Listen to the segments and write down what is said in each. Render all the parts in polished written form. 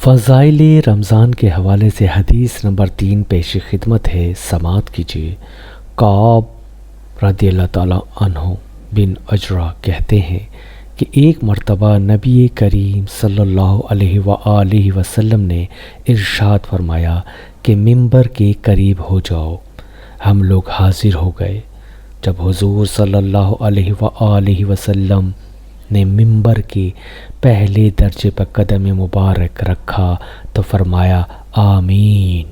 فضائل رمضان کے حوالے سے حدیث نمبر 3 پیش خدمت ہے، سماعت کیجیے۔ کعب رضی اللہ تعالیٰ عنہ بن اجرا کہتے ہیں کہ ایک مرتبہ نبی کریم صلی اللہ علیہ وآلہ وسلم نے ارشاد فرمایا کہ ممبر کے قریب ہو جاؤ۔ ہم لوگ حاضر ہو گئے۔ جب حضور صلی اللہ علیہ وآلہ وسلم نے ممبر کے پہلے درجے پر قدم مبارک رکھا تو فرمایا آمین۔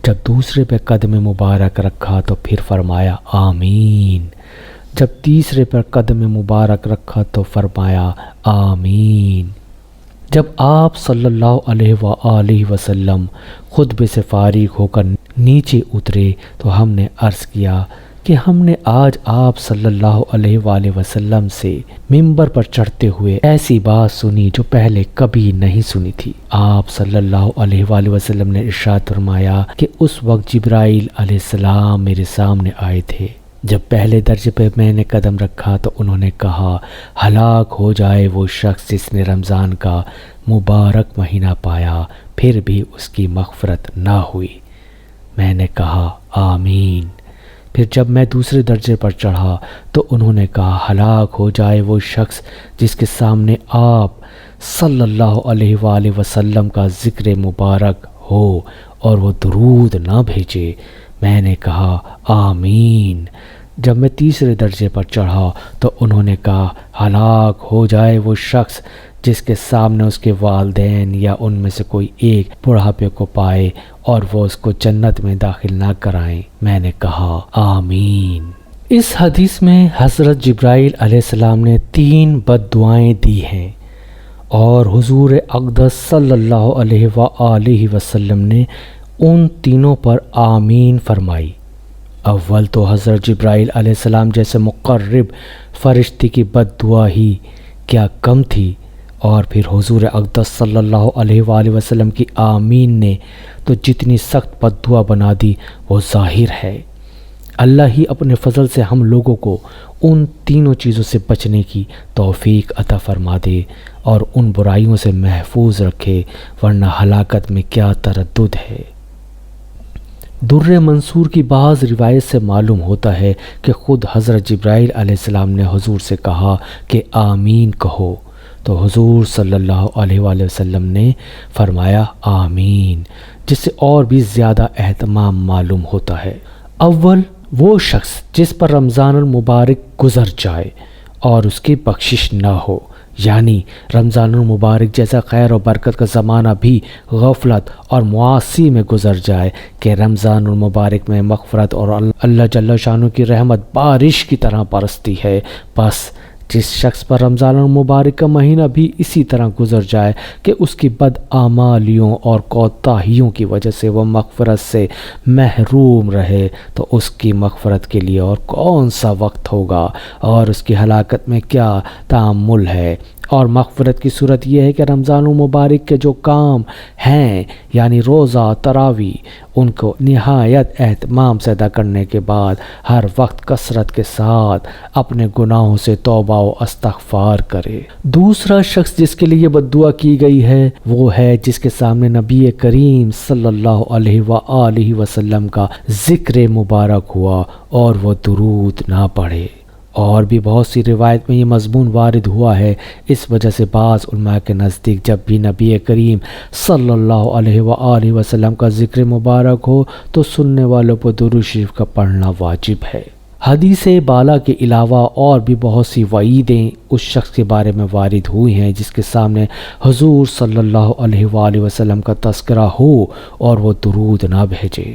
جب دوسرے پہ قدم مبارک رکھا تو پھر فرمایا آمین۔ جب تیسرے پر قدم مبارک رکھا تو فرمایا آمین۔ جب آپ صلی اللہ علیہ وآلہ وسلم خطبے سے فارغ ہو کر نیچے اترے تو ہم نے عرض کیا کہ ہم نے آج آپ صلی اللہ علیہ وآلہ وسلم سے ممبر پر چڑھتے ہوئے ایسی بات سنی جو پہلے کبھی نہیں سنی تھی۔ آپ صلی اللہ علیہ وآلہ وسلم نے ارشاد فرمایا کہ اس وقت جبرائیل علیہ السلام میرے سامنے آئے تھے۔ جب پہلے درجے پہ میں نے قدم رکھا تو انہوں نے کہا ہلاک ہو جائے وہ شخص جس نے رمضان کا مبارک مہینہ پایا پھر بھی اس کی مغفرت نہ ہوئی۔ میں نے کہا آمین۔ پھر جب میں دوسرے درجے پر چڑھا تو انہوں نے کہا ہلاک ہو جائے وہ شخص جس کے سامنے آپ صلی اللہ علیہ وآلہ وسلم کا ذکر مبارک ہو اور وہ درود نہ بھیجے۔ میں نے کہا آمین۔ جب میں تیسرے درجے پر چڑھا تو انہوں نے کہا ہلاک ہو جائے وہ شخص جس کے سامنے اس کے والدین یا ان میں سے کوئی ایک بڑھاپے کو پائے اور وہ اس کو جنت میں داخل نہ کرائیں۔ میں نے کہا آمین۔ اس حدیث میں حضرت جبرائیل علیہ السلام نے 3 بد دعائیں دی ہیں اور حضور اقدس صلی اللہ علیہ وآلہ وسلم نے ان تینوں پر آمین فرمائی۔ اول تو حضرت جبرائیل علیہ السلام جیسے مقرب فرشتے کی بد دعا ہی کیا کم تھی، اور پھر حضور اقدس صلی اللہ علیہ وآلہ وسلم کی آمین نے تو جتنی سخت بد دعا بنا دی وہ ظاہر ہے۔ اللہ ہی اپنے فضل سے ہم لوگوں کو ان تینوں چیزوں سے بچنے کی توفیق عطا فرما دے اور ان برائیوں سے محفوظ رکھے، ورنہ ہلاکت میں کیا تردد ہے۔ در منصور کی بعض روایت سے معلوم ہوتا ہے کہ خود حضرت جبرائیل علیہ السلام نے حضور سے کہا کہ آمین کہو، تو حضور صلی اللہ علیہ وآلہ وسلم نے فرمایا آمین، جس سے اور بھی زیادہ اہتمام معلوم ہوتا ہے۔ اول وہ شخص جس پر رمضان المبارک گزر جائے اور اس کی بخشش نہ ہو، یعنی رمضان المبارک جیسا خیر و برکت کا زمانہ بھی غفلت اور معاصی میں گزر جائے کہ رمضان المبارک میں مغفرت اور اللہ جل شانہ کی رحمت بارش کی طرح برستی ہے، بس جس شخص پر رمضان المبارک کا مہینہ بھی اسی طرح گزر جائے کہ اس کی بد اعمالیوں اور کوتاہیوں کی وجہ سے وہ مغفرت سے محروم رہے تو اس کی مغفرت کے لیے اور کون سا وقت ہوگا اور اس کی ہلاکت میں کیا تأمل ہے۔ اور مغفرت کی صورت یہ ہے کہ رمضان المبارک کے جو کام ہیں یعنی روزہ، تراویح، ان کو نہایت اہتمام سے ادا کرنے کے بعد ہر وقت کثرت کے ساتھ اپنے گناہوں سے توبہ و استغفار کرے۔ دوسرا شخص جس کے لیے بد دعا کی گئی ہے وہ ہے جس کے سامنے نبی کریم صلی اللہ علیہ وآلہ وسلم کا ذکر مبارک ہوا اور وہ درود نہ پڑھے۔ اور بھی بہت سی روایت میں یہ مضمون وارد ہوا ہے، اس وجہ سے بعض علماء کے نزدیک جب بھی نبی کریم صلی اللہ علیہ وآلہ وسلم کا ذکر مبارک ہو تو سننے والوں پر درود شریف کا پڑھنا واجب ہے۔ حدیث بالا کے علاوہ اور بھی بہت سی وعیدیں اس شخص کے بارے میں وارد ہوئی ہیں جس کے سامنے حضور صلی اللہ علیہ وآلہ وسلم کا تذکرہ ہو اور وہ درود نہ بھیجے۔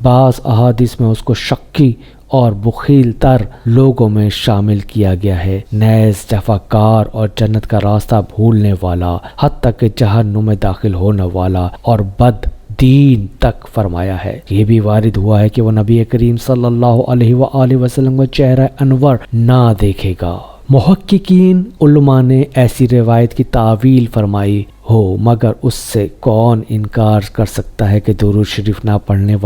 بعض احادیث میں اس کو شکی اور بخیل تر لوگوں میں شامل کیا گیا ہے، نیز جفاکار اور جنت کا راستہ بھولنے والا، حتیٰ کہ جہنم میں داخل ہونے والا اور بد دین تک فرمایا ہے۔ یہ بھی وارد ہوا ہے کہ وہ نبی کریم صلی اللہ علیہ وآلہ وسلم کا چہرہ انور نہ دیکھے گا۔ محققین علماء نے ایسی روایت کی تعویل فرمائی ہو، مگر اس سے کون انکار کر سکتا ہے کہ درود شریف نہ پڑھنے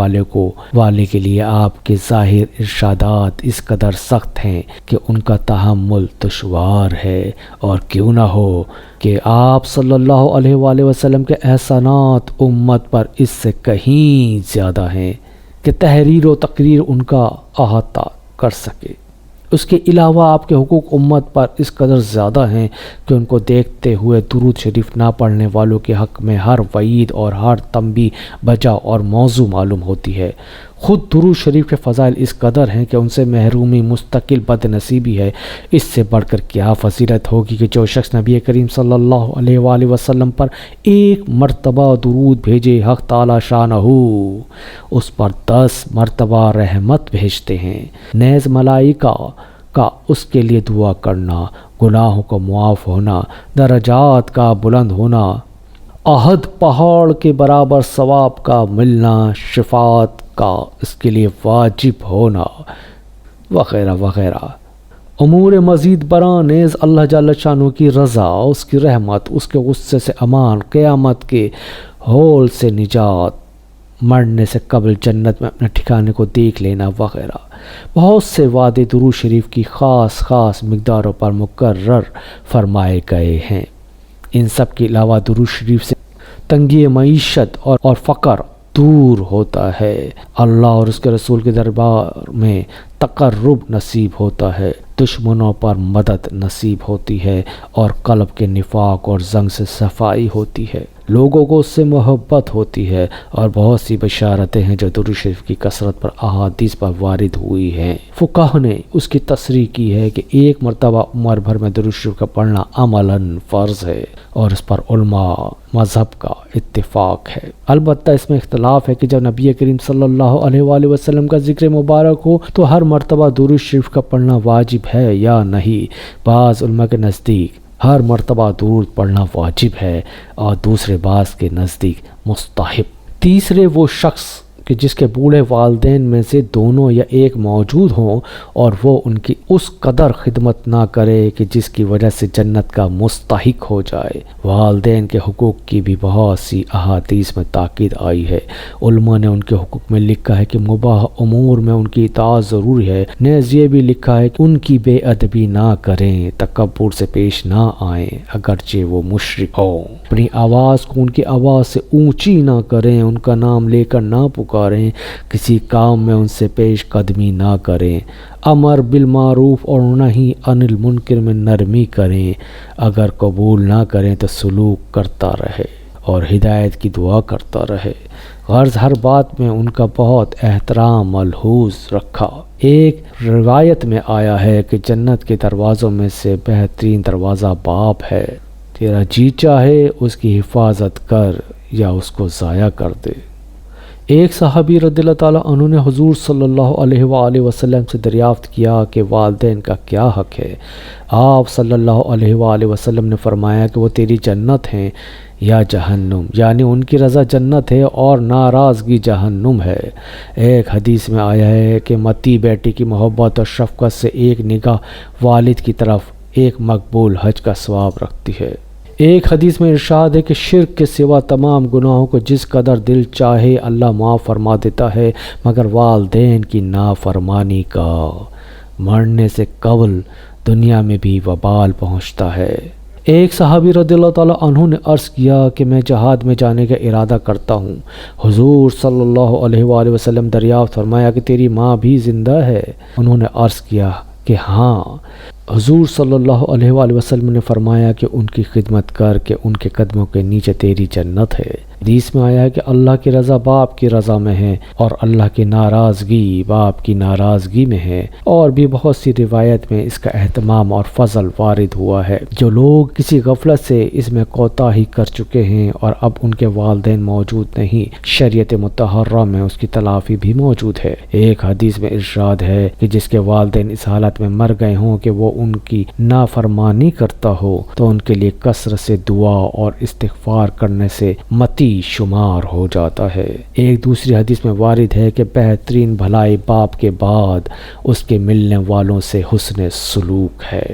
والے کے لیے آپ کے ظاہر ارشادات اس قدر سخت ہیں کہ ان کا تحمل دشوار ہے، اور کیوں نہ ہو کہ آپ صلی اللہ علیہ وآلہ وسلم کے احسانات امت پر اس سے کہیں زیادہ ہیں کہ تحریر و تقریر ان کا احاطہ کر سکے۔ اس کے علاوہ آپ کے حقوق امت پر اس قدر زیادہ ہیں کہ ان کو دیکھتے ہوئے درود شریف نہ پڑھنے والوں کے حق میں ہر وعید اور ہر تنبیہ بجا اور موضوع معلوم ہوتی ہے۔ خود درود شریف کے فضائل اس قدر ہیں کہ ان سے محرومی مستقل بد نصیبی ہے۔ اس سے بڑھ کر کیا فضیلت ہوگی کہ جو شخص نبی کریم صلی اللہ علیہ وآلہ وسلم پر ایک مرتبہ درود بھیجے، حق تعالی شانہ اس پر 10 مرتبہ رحمت بھیجتے ہیں۔ نیز ملائکہ کا اس کے لیے دعا کرنا، گناہوں کا معاف ہونا، درجات کا بلند ہونا، احد پہاڑ کے برابر ثواب کا ملنا، شفاعت کا اس کے لیے واجب ہونا، وغیرہ وغیرہ۔ امور مزید برآں نیز اللہ جل شانہ کی رضا، اس کی رحمت، اس کے غصے سے امان، قیامت کے ہول سے نجات، مرنے سے قبل جنت میں اپنے ٹھکانے کو دیکھ لینا وغیرہ۔ بہت سے وعدے درود شریف کی خاص مقداروں پر مقرر فرمائے گئے ہیں۔ ان سب کے علاوہ درود شریف سے تنگی معیشت اور فقر دور ہوتا ہے، اللہ اور اس کے رسول کے دربار میں تقرب نصیب ہوتا ہے، دشمنوں پر مدد نصیب ہوتی ہے، اور قلب کے نفاق اور زنگ سے صفائی ہوتی ہے، لوگوں کو اس سے محبت ہوتی ہے، اور بہت سی بشارتیں ہیں جو درود شریف کی کثرت پر احادیث پر وارد ہوئی ہیں۔ فقہا نے اس کی تصریح کی ہے کہ ایک مرتبہ عمر بھر میں درود شریف کا پڑھنا عملاً فرض ہے، اور اس پر علماء مذہب کا اتفاق ہے۔ البتہ اس میں اختلاف ہے کہ جب نبی کریم صلی اللہ علیہ وآلہ وسلم کا ذکر مبارک ہو تو ہر مرتبہ درود شریف کا پڑھنا واجب ہے یا نہیں۔ بعض علماء کے نزدیک ہر مرتبہ درود پڑھنا واجب ہے، اور دوسرے بعض کے نزدیک مستحب۔ تیسرے وہ شخص کہ جس کے بوڑھے والدین میں سے دونوں یا ایک موجود ہوں، اور وہ ان کی اس قدر خدمت نہ کرے کہ جس کی وجہ سے جنت کا مستحق ہو جائے۔ والدین کے حقوق کی بھی بہت سی احادیث میں تاکید آئی ہے۔ علماء نے ان کے حقوق میں لکھا ہے کہ مباح امور میں ان کی اطاعت ضروری ہے، نیز یہ بھی لکھا ہے کہ ان کی بے ادبی نہ کریں، تکبر سے پیش نہ آئیں اگرچہ وہ مشرک ہوں، اپنی آواز کو ان کی آواز سے اونچی نہ کریں، ان کا نام لے کر نہ پکاریں، کسی کام میں ان سے پیش قدمی نہ کریں، امر بالمعروف اور نہی عن المنکر میں نرمی کریں، اگر قبول نہ کریں تو سلوک کرتا رہے اور ہدایت کی دعا کرتا رہے، غرض ہر بات میں ان کا بہت احترام ملحوظ رکھا۔ ایک روایت میں آیا ہے کہ جنت کے دروازوں میں سے بہترین دروازہ باپ ہے، تیرا جی چاہے اس کی حفاظت کر یا اس کو ضائع کر دے۔ ایک صحابی رضی اللہ تعالیٰ عنہ نے حضور صلی اللہ علیہ وآلہ وسلم سے دریافت کیا کہ والدین کا کیا حق ہے؟ آپ صلی اللہ علیہ وآلہ وسلم نے فرمایا کہ وہ تیری جنت ہیں یا جہنم، یعنی ان کی رضا جنت ہے اور ناراضگی جہنم ہے۔ ایک حدیث میں آیا ہے کہ متی بیٹی کی محبت اور شفقت سے ایک نگاہ والد کی طرف ایک مقبول حج کا ثواب رکھتی ہے۔ ایک حدیث میں ارشاد ہے کہ شرک کے سوا تمام گناہوں کو جس قدر دل چاہے اللہ معاف فرما دیتا ہے، مگر والدین کی نافرمانی کا مرنے سے قبل دنیا میں بھی وبال پہنچتا ہے۔ ایک صحابی رضی اللہ تعالیٰ عنہ نے عرض کیا کہ میں جہاد میں جانے کا ارادہ کرتا ہوں۔ حضور صلی اللہ علیہ وآلہ وسلم دریافت فرمایا کہ تیری ماں بھی زندہ ہے؟ انہوں نے عرض کیا کہ ہاں۔ حضور صلی اللہ علیہ وآلہ وسلم نے فرمایا کہ ان کی خدمت کر کے ان کے قدموں کے نیچے تیری جنت ہے۔ حدیث میں آیا ہے کہ اللہ کی رضا باپ کی رضا میں ہے، اور اللہ کی ناراضگی باپ کی ناراضگی میں ہے، اور بھی بہت سی روایت میں اس کا اہتمام اور فضل وارد ہوا ہے۔ جو لوگ کسی غفلت سے اس میں کوتاہی کر چکے ہیں اور اب ان کے والدین موجود نہیں، شریعت مطہرہ میں اس کی تلافی بھی موجود ہے۔ ایک حدیث میں ارشاد ہے کہ جس کے والدین اس حالت میں مر گئے ہوں کہ وہ ان کی نافرمانی کرتا ہو تو ان کے لیے کثرت سے دعا اور استغفار کرنے سے متی شمار ہو جاتا ہے۔ ایک دوسری حدیث میں وارد ہے کہ بہترین بھلائی باپ کے بعد اس کے ملنے والوں سے حسن سلوک ہے۔